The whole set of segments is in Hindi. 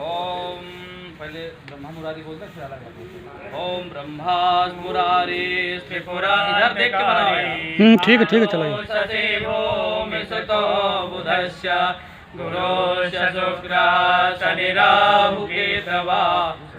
ओम पहले ब्रह्मा मुरारी बोलते फिर अलग ओम ब्रह्मा मुरारी त्रिपुरा इधर देख के बनाओ। ठीक है चलो सचिवो मिसतो बुधस्य गुरोश शुक्रा शनिराहु केतवा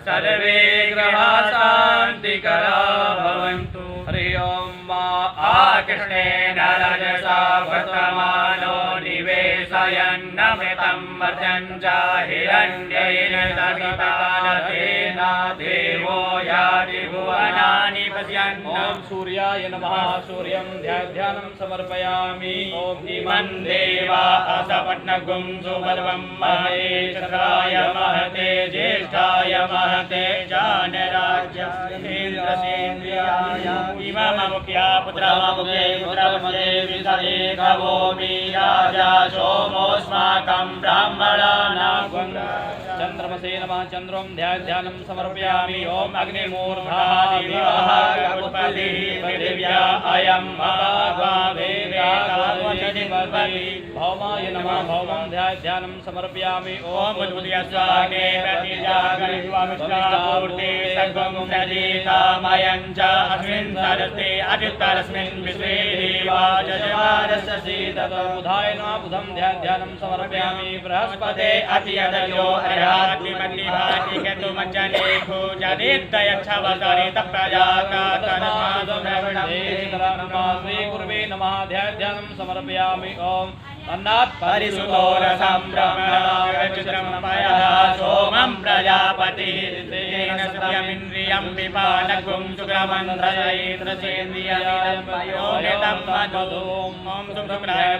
सर्वे ग्रहा शांतिकरा भवन्तु। हरि ओम मा आकृष्णेन रजसा वर्तमानो निवेशयन्नमृतं वर्जं च हिरण्येन सहितानतेन देवो याति भुवनानि पश्यन्। ओम सूर्याय नमः। सूर्यं ध्यानं समर्पयामि। ओम इमं देवा असपत्नगुं सुबलवं महेश्वराय महते ज्येष्ठाय महते जानराज्येन्द्रसेन्द्रियाय इममुख्या पुत्रमुखे पुत्रमुखे विसरे गवोमि राजा सोमोऽस्माकं ब्राह्मणानां चन्द्रमसे नमः। चन्द्रं ध्यानं समर्पयामि। ओम अग्निमूर्धा दिवः उत्पत्तिः पृथिव्या अयं महाभावेवेदावचनिपति भौमाय नमः। भौमं ध्यानं समर्पयामि। ओम उद्यस्वागे प्रतिजागरित्वामिष्टापूर्ते सर्वं सजीतामयं च अस्मिन् सरस्ते अत्युत्तरस्मिन् विश्वे देवा जजमानस्य सीदतो बुधाय नमः। बुधं ध्यानं समर्पयामि। बृहस्पते अतियदयो अर्हात्मिमन्निभाति केतुमज्जने भूजनेत्तयच्छवसरे तप्रजाकातनमादुनवणमे गुरुवे नमः। ध्यानं समर्पयामि। ओम अन्नात् परिसुतो रसं ब्रह्मणाचित्रं पयः सोमं प्रजापतिः तेन सत्यमिन्द्रियं विपानगुं शुक्रमन्त्रयैन्द्रसेन्द्रियं मधुम्। ॐ शुक्राय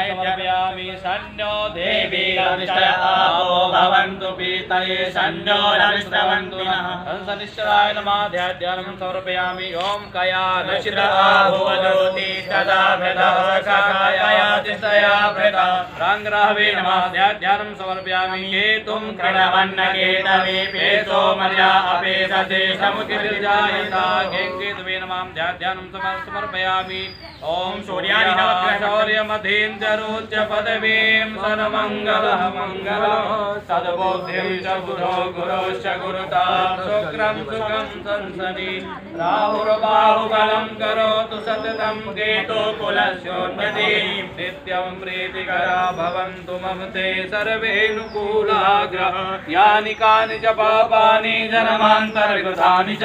समर्पयामि। सन्नो देवी रविष्टयापो भवन्तु पीतये सन्नो रविष्टवन्तु नः। हंसनिश्चराय नमः। ध्यानं समर्पयामि। ॐ कया नश्चिरा भुवदोति तदा भृतः सखायातिशया रांग्राहवे नमः। ध्यानं समर्पयामि। केतुं कृणवन्नकेतवे पेशो मर्या अपेशसे समुद्रजायता केतवे नमः। ध्यानं समर्पयामि। ओम सूर्यानि नवग्रह शौर्यमधीन्द्रोच्च पदवीं सर्वमङ्गलः मङ्गलः सद्बुद्धिं च बुधो गुरोश्च गुरुता शुक्रं सुखं संसदि राहुर्बाहुबलं करोतु सततं केतु कुलस्योन्नति नित्यं प्रीतिकरा भवन्तु मम ते सर्वेऽनुकूलाग्रह यानि कानि च पापानि जन्मान्तर्गतानि च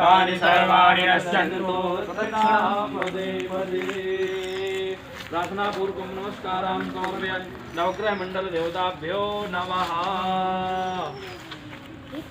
तानि सर्वाणि नश्यन्तु प्रार्थना पूर्वकं नमस्कारान् समर्पयामि। नवग्रह मंडल देवताभ्यो नमः।